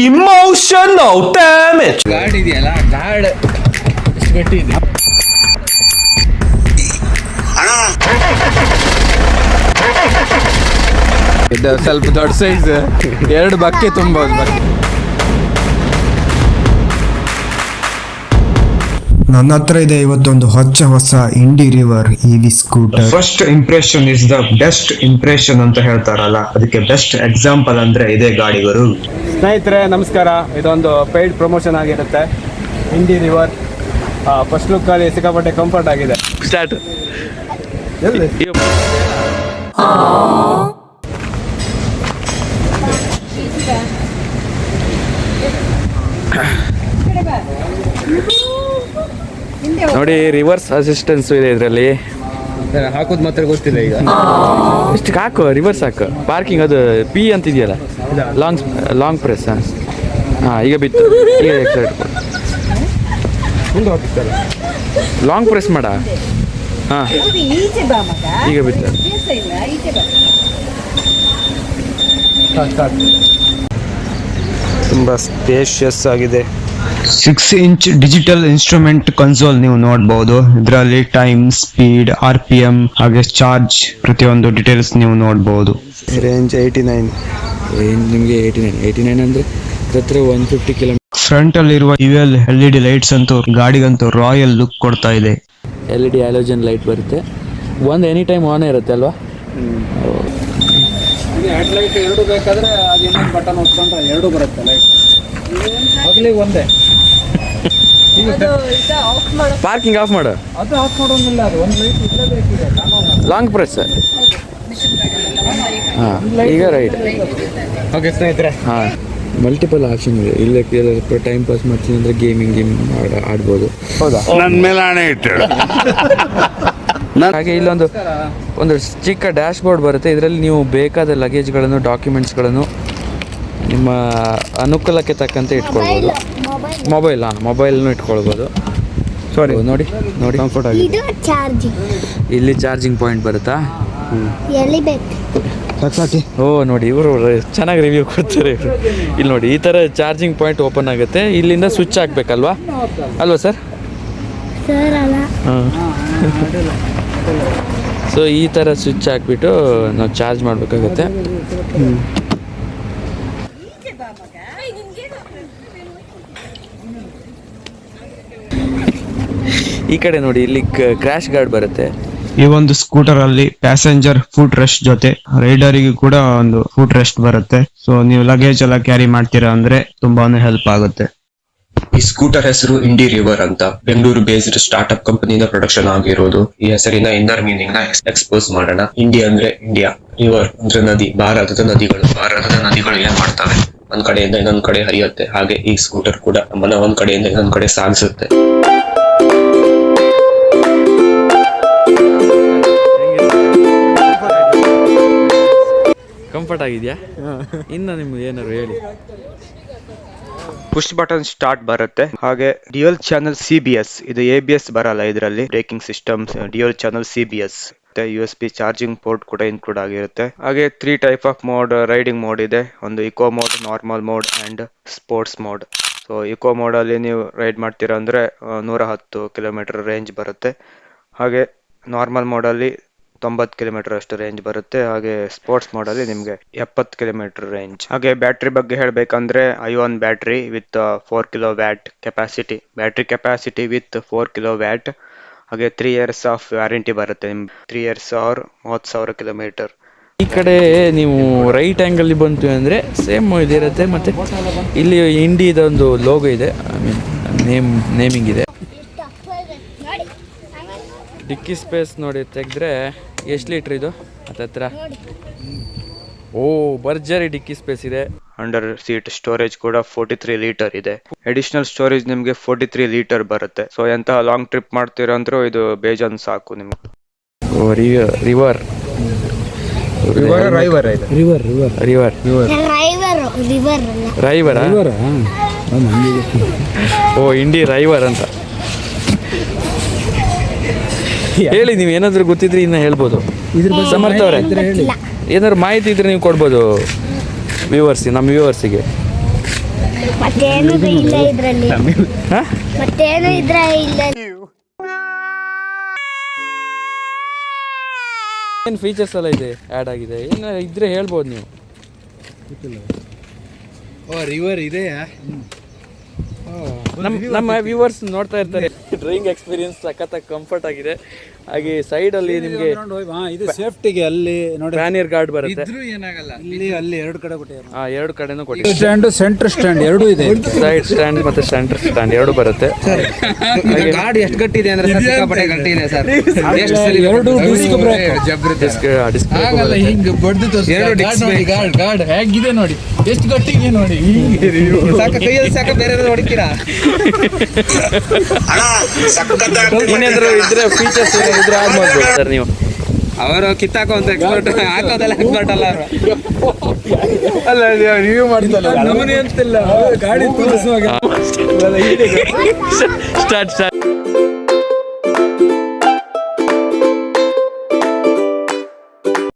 Emotional damage. Guard ಇದೆಯಲ್ಲ, guard ಎಷ್ಟು ಗಟ್ಟಿ ಇದೆ. ಇದು ಸ್ವಲ್ಪ ದೊಡ್ಡ ಸೈಜ್, 2 ಬಕ್ಕೆ ತುಂಬೋದು. ನನ್ನ ಹತ್ರ ಇದೆ ಇವತ್ತೊಂದು ಹೊಸ Indie River EV scooter. First impression is the best impression ಅಂತ ಹೇಳ್ತಾರಲ್ಲ, ಅದಕ್ಕೆ ಬೆಸ್ಟ್ ಎಕ್ಸಾಂಪಲ್ ಅಂದ್ರೆ ಇದೇ ಗಾಡಿಗಳು. ಸ್ನೇಹಿತರೆ ನಮಸ್ಕಾರ. ಇದೊಂದು ಪೇಯ್ಡ್ ಪ್ರಮೋಷನ್ ಆಗಿರುತ್ತೆ. ಇಂಡಿ ರಿವರ್ ಫಸ್ಟ್ ಲುಕ್ಕಲ್ಲಿ ಸಿಕ್ಕಾಪಟ್ಟೆ ಕಂಫರ್ಟ್ ಆಗಿದೆ. Start. ನೋಡಿ, ರಿವರ್ಸ್ ಅಸಿಸ್ಟೆನ್ಸ್ ಇದೆ ಇದರಲ್ಲಿ. ಹಾಕೋದು ಮಾತ್ರ ಗೊತ್ತಿಲ್ಲ ಈಗ. ಇಷ್ಟು ಹಾಕು, ರಿವರ್ಸ್ ಹಾಕು. ಪಾರ್ಕಿಂಗ್ ಅದು ಪಿ ಅಂತಿದೆಯಲ್ಲ, ಲಾಂಗ್ ಪ್ರೆಸ್. ಹಾಂ, ಈಗ ಬಿತ್ತು. ಈಗ ಎಕ್ಸೈಟ್ ಲಾಂಗ್ ಪ್ರೆಸ್ ಮಾಡ. ಹಾಂ, ಈಗ ಬಿತ್ತು. ತುಂಬಾ ಸ್ಪೇಷಿಯಸ್ ಆಗಿದೆ. 6 ಇಂಚ್ ಡಿಜಿಟಲ್ ಇನ್ಸ್ಟ್ರೂಮೆಂಟ್ ಕನ್ಸೋಲ್ ನೀವು ನೋಡಬಹುದು. ಇದರಲ್ಲಿ ಟೈಮ್, ಸ್ಪೀಡ್, RPM ಹಾಗೆ ಚಾರ್ಜ್ ಪ್ರತಿಯೊಂದು ಡೀಟೇಲ್ಸ್ ನೀವು ನೋಡಬಹುದು. ರೇಂಜ್ 89. ನಿಮಗೆ 89 ಅಂದರೆ ಹತ್ರ 150 ಕಿಲೋಮೀಟರ್. ಫ್ರಂಟ್ ಅಲ್ಲಿರುವ UL LED ಲೈಟ್ಸ್ ಅಂತೂ ಗಾಡಿಗಂತೂ ರಾಯಲ್ ಲುಕ್ ಕೊಡ್ತಾ ಇದೆ. LED ಹ್ಯಾಲೋಜನ್ ಲೈಟ್ ಬರುತ್ತೆ. ಒಂದು ಎನಿ ಟೈಮ್ ಆನ್ ಇರುತ್ತೆ ಅಲ್ವಾ? ಹೆಡ್ಲೈಟ್ 2 ಬೇಕಾದ್ರೆ ಅದು ಇನ್ನೊಂದು ಬಟನ್ ಹೊತ್ಕೊಂಡ್ರೆ 2 ಬರುತ್ತೆ ಲೈಟ್. ಆಗಲಿ ಒಂದೇ. ಪಾರ್ಕಿಂಗ್ ಆಫ್ ಮಾಡು. ಅದು ಆಫ್ ಮಾಡೋಂಗಿಲ್ಲ, ಅದು ಒಂದು ಲೈಟ್ ಇರಲೇಬೇಕಿದೆ. Long press. ಹಾಂ, ಈಗ ರೈಟ್. ಓಕೆ ಸ್ನೇಹಿತರೆ, ಹಾಂ, ಮಲ್ಟಿಪಲ್ ಆಪ್ಷನ್ ಇದೆ. ಇಲ್ಲ ಟೈಮ್ ಪಾಸ್ ಮಾಡ್ತೀನಿ ಅಂದರೆ ಗೇಮಿಂಗ್ ಆಡ್ಬೋದು. ಹೌದಾ? ನನ್ನ ಮೇಲೆ ಹಣೆ ಇಟ್ಟು. ಹಾಗೆ ಇಲ್ಲೊಂದು ಚಿಕ್ಕ ಡ್ಯಾಶ್ ಬೋರ್ಡ್ ಬರುತ್ತೆ. ಇದರಲ್ಲಿ ನೀವು ಬೇಕಾದ ಲಗೇಜ್ಗಳನ್ನು, ಡಾಕ್ಯುಮೆಂಟ್ಸ್ಗಳನ್ನು ನಿಮ್ಮ ಅನುಕೂಲಕ್ಕೆ ತಕ್ಕಂತೆ ಇಟ್ಕೊಳ್ಬೋದು. ಮೊಬೈಲ್ನು ಇಟ್ಕೊಳ್ಬೋದು. ಸಾರಿ, ನೋಡಿ ಕಂಫರ್ಟ್ ಆಗಿದೆ. ಇಲ್ಲಿ ಚಾರ್ಜಿಂಗ್ ಪಾಯಿಂಟ್ ಬರುತ್ತಾ? ಓ ನೋಡಿ, ಇವರು ಚೆನ್ನಾಗಿ ರಿವ್ಯೂ ಕೊಡ್ತಾರೆ ಇವರು. ಇಲ್ಲಿ ನೋಡಿ, ಈ ಥರ ಚಾರ್ಜಿಂಗ್ ಪಾಯಿಂಟ್ ಓಪನ್ ಆಗುತ್ತೆ. ಇಲ್ಲಿಂದ ಸ್ವಿಚ್ ಹಾಕ್ಬೇಕಲ್ವಾ ಸರ್? ಹಾಂ. ಸೊ ಈ ಥರ ಸ್ವಿಚ್ ಹಾಕ್ಬಿಟ್ಟು ನಾವು ಚಾರ್ಜ್ ಮಾಡಬೇಕಾಗತ್ತೆ. ಈ ಕಡೆ ನೋಡಿ, ಇಲ್ಲಿ ಕ್ರ್ಯಾಶ್ ಗಾರ್ಡ್ ಬರುತ್ತೆ. ಈ ಒಂದು ಸ್ಕೂಟರ್ ಅಲ್ಲಿ ಪ್ಯಾಸೆಂಜರ್ ಫುಟ್ ರೆಸ್ಟ್ ಜೊತೆ ರೈಡರ್ಗೆ ಕೂಡ ಒಂದು ಫುಟ್ ರೆಸ್ಟ್ ಬರುತ್ತೆ. ಸೊ ನೀವು ಲಗೇಜ್ ಎಲ್ಲ ಕ್ಯಾರಿ ಮಾಡ್ತೀರಾ ಅಂದ್ರೆ ತುಂಬಾನೇ ಹೆಲ್ಪ್ ಆಗುತ್ತೆ. ಈ ಸ್ಕೂಟರ್ ಹೆಸರು ಇಂಡಿ ರಿವರ್ ಅಂತ ಬೆಂಗಳೂರು ಬೇಸ್ಡ್ ಸ್ಟಾರ್ಟ್ಅಪ್ ಕಂಪನಿಯಿಂದ ಪ್ರೊಡಕ್ಷನ್ ಆಗಿರೋದು. ಈ ಹೆಸರಿನ ಇನ್ನರ್ ಮೀನಿಂಗ್ ನ ಎಕ್ಸ್ಪೋಸ್ ಮಾಡೋಣ. ಇಂಡಿ ಅಂದ್ರೆ ಇಂಡಿಯಾ, ರಿವರ್ ಅಂದ್ರೆ ನದಿ, ಭಾರತದ ನದಿಗಳು ಏನ್ ಮಾಡ್ತವೆ, ಒಂದ್ ಕಡೆಯಿಂದ ಇನ್ನೊಂದ್ ಕಡೆ ಹರಿಯುತ್ತೆ. ಹಾಗೆ ಈ ಸ್ಕೂಟರ್ ಕೂಡ ನಮ್ಮನ್ನ ಒಂದ್ ಕಡೆಯಿಂದ ಇನ್ನೊಂದ್ ಕಡೆ ಸಾಗಿಸುತ್ತೆ. ಕಂಫರ್ಟ್ ಆಗಿದೆಯಾ? ಇನ್ನು ನಿಮ್ಗೆ ಏನಾದ್ರು ಹೇಳಿ. ಪುಷ್ ಬಟನ್ ಸ್ಟಾರ್ಟ್ ಬರುತ್ತೆ. ಹಾಗೆ ಡ್ಯುಯಲ್ ಚಾನಲ್ CBS, ಇದು ABS ಬರಲ್ಲ ಇದರಲ್ಲಿ. Braking system dual channel CBS. USB charging port ಕೂಡ ಇನ್ಕ್ಲೂಡ್ ಆಗಿರುತ್ತೆ. ಹಾಗೆ 3 type of mode riding mode ಇದೆ. ಒಂದು eco mode, normal mode and sports mode. So eco mode ಅಲ್ಲಿ ನೀವು ರೈಡ್ ಮಾಡ್ತೀರಾ ಅಂದ್ರೆ 110 ಕಿಲೋಮೀಟರ್ ರೇಂಜ್ ಬರುತ್ತೆ. ಹಾಗೆ ನಾರ್ಮಲ್ ಮೋಡ್ ಅಲ್ಲಿ 90 ಕಿಲೋಮೀಟರ್ ಅಷ್ಟು ರೇಂಜ್ ಬರುತ್ತೆ. ಹಾಗೆ ಸ್ಪೋರ್ಟ್ಸ್ ಮೋಡ್ ಅಲ್ಲಿ ನಿಮ್ಗೆ 70 ಕಿಲೋಮೀಟರ್ ರೇಂಜ್. ಹಾಗೆ ಬ್ಯಾಟ್ರಿ ಬಗ್ಗೆ ಹೇಳ್ಬೇಕಂದ್ರೆ ion battery with 4 kilowatt capacity. Battery capacity with 4 kilowatt. ಹಾಗೆ 3 ಇಯರ್ಸ್ ಆಫ್ ವ್ಯಾರಂಟಿ ಬರುತ್ತೆ. 3 ಇಯರ್ಸ್ ಆರ್ 30,000 ಕಿಲೋಮೀಟರ್. ಈ ಕಡೆ ನೀವು ರೈಟ್ ಆ್ಯಂಗಲ್ ಬಂತು ಅಂದರೆ ಸೇಮ್ ಇದಿರುತ್ತೆ. ಮತ್ತು ಇಲ್ಲಿ ಇಂಡಿದೊಂದು ಲೋಗೋ ಇದೆ, ನೇಮಿಂಗ್ ಇದೆ. ಡಿಕ್ಕಿ ಸ್ಪೇಸ್ ನೋಡಿ ತೆಗೆದ್ರೆ ಎಷ್ಟು ಲೀಟ್ರ್ ಇದು? ಹತ್ರ ಭರ್ಜರಿ ಡಿಕ್ಕಿ ಸ್ಪೇಸ್ ಇದೆ. ಅಂಡರ್ ಸೀಟ್ ಸ್ಟೋರೇಜ್ ಕೂಡ 43 ಲೀಟರ್ ಇದೆ. ಅಡಿಷನಲ್ ಸ್ಟೋರೇಜ್ ನಿಮ್ಗೆ 43 ಲೀಟರ್ ಬರುತ್ತೆ. ಸೊ ಎಂತಹ ಲಾಂಗ್ ಟ್ರಿಪ್ ಮಾಡ್ತೀರಾ ಅಂದ್ರೂ ಇದು ಬೇಜಾನ್ ಸಾಕು ನಿಮ್ಗೆ. ಇಂಡಿ ರೈವರ್ ಅಂತ ಹೇಳಿ. ನೀವು ಏನಾದರೂ ಗೊತ್ತಿದ್ರೆ ಇನ್ನು ಹೇಳ್ಬೋದು. ಸಮರ್ಥ ಅವರೇ, ಏನಾದ್ರು ಮಾಹಿತಿ ಇದ್ರೆ ನೀವು ಕೊಡ್ಬೋದು ನಮ್ಮ ವ್ಯೂವರ್ಸಿಗೆ. ಮತ್ತೇನು ಇಲ್ಲ ಇದ್ರಲ್ಲಿ. ಹಾಂ ಮತ್ತೇನು ಇದ್ರೆ ಇಲ್ಲ. ಏನು ಫೀಚರ್ಸ್ ಎಲ್ಲ ಇದೆ ಆ್ಯಡ್ ಆಗಿದೆ, ಏನು ಇದ್ರೆ ಹೇಳ್ಬೋದು ನೀವು. ರಿವರ್ ಇದೆಯಾ? ನಮ್ಮ ವ್ಯೂವರ್ಸ್ ನೋಡ್ತಾ ಇರ್ತಾರೆ. ಡ್ರೈವಿಂಗ್ ಎಕ್ಸ್ಪೀರಿಯನ್ಸ್ ಸಖತ್ತಾಗಿ ಕಂಫರ್ಟ್ ಆಗಿದೆ. ಹಾಗೆ ಸೈಡಲ್ಲಿ ನಿಮಗೆ ಇದು ಸೇಫ್ಟಿಗೆ ಅಲ್ಲಿ ನೋಡಿ ಪ್ಯಾನಿಯರ್ ಗಾರ್ಡ್ ಬರುತ್ತೆ. ಏನಾಗಲ್ಲ. ಇಲ್ಲಿ ಅಲ್ಲಿ ಎರಡು ಕಡೆ ಕೊಟ್ಟಿದ್ದಾರೆ. ಹಾಂ, ಎರಡು ಕಡೆನೂ ಕೊಟ್ಟಿದ್ದಾರೆ. ಸ್ಟ್ಯಾಂಡ್ ಸೆಂಟರ್ ಸ್ಟ್ಯಾಂಡ್ ಎರಡೂ ಇದೆ. ಸೈಡ್ ಸ್ಟ್ಯಾಂಡ್ ಮತ್ತು ಸೆಂಟರ್ ಸ್ಟ್ಯಾಂಡ್ ಎರಡು ಬರುತ್ತೆ. ಗಾಡಿ ಎಷ್ಟು ಗಟ್ಟಿದೆ ಅಂದ್ರೆ ಸಿಕ್ಕಾಪಟ್ಟೆ ಗಟ್ಟಿ ಇದೆ ಸರ್. ಎಷ್ಟು ಸಲ ಎರಡು ಡಿಸ್ಕ್ ಬ್ರೇಕ್. ಡಿಸ್ಪ್ಲೇ ಆಗಲ್ಲ ಹಿಂಗೆ ಬಡ್ದು ತೋರಿಸಿ. ಎರಡು ಡಿಸ್ಕ್ ಗಾರ್ಡ್ ಹೇಗಿದೆ ನೋಡಿ, ಎಷ್ಟು ಗಟ್ಟಿಗೆ ನೋಡಿ. ಸಾಕ ಕೈಯಲ್ಲಿ ಸಾಕ, ಬೇರೆ ಹೊಡಿತೀರಾ? ಏನಾದರೂ ಇದ್ರೆ ಫೀಚರ್ಸ್ ಇದ್ರೆ ಆಡ್ ಮಾಡ್ಬೋದು ಸರ್ ನೀವು. ಅವರು ಕಿತ್ತಾಕೋ ಅಂತ ಎಕ್ಸ್ಪರ್ಟ್, ಹಾಕೋದೆಲ್ಲ ಎಕ್ಸ್ಪರ್ಟ್ ಅಲ್ಲ ಅವರು. ಅಲ್ಲ ರಿವ್ಯೂ ಮಾಡ್ತಾರೆ ನಮನೆ ಅಂತಿಲ್ಲ ಗಾಡಿ ತೋರಿಸುವಾಗ. ಸ್ಟಾರ್ಟ್